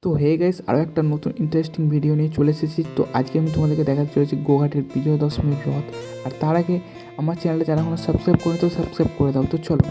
তো hey guys, আরও একটা নতুন ইন্টারেস্টিং ভিডিও নিয়ে চলে এসেছি। তো আজকে আমি তোমাদেরকে দেখাতে চলেছি গোঘাটের বিজয়া দশমীর রথ। আর তার আগে আমার চ্যানেলটা যারা এখনো সাবস্ক্রাইব করে তো সাবস্ক্রাইব করে দাও। তো চলো।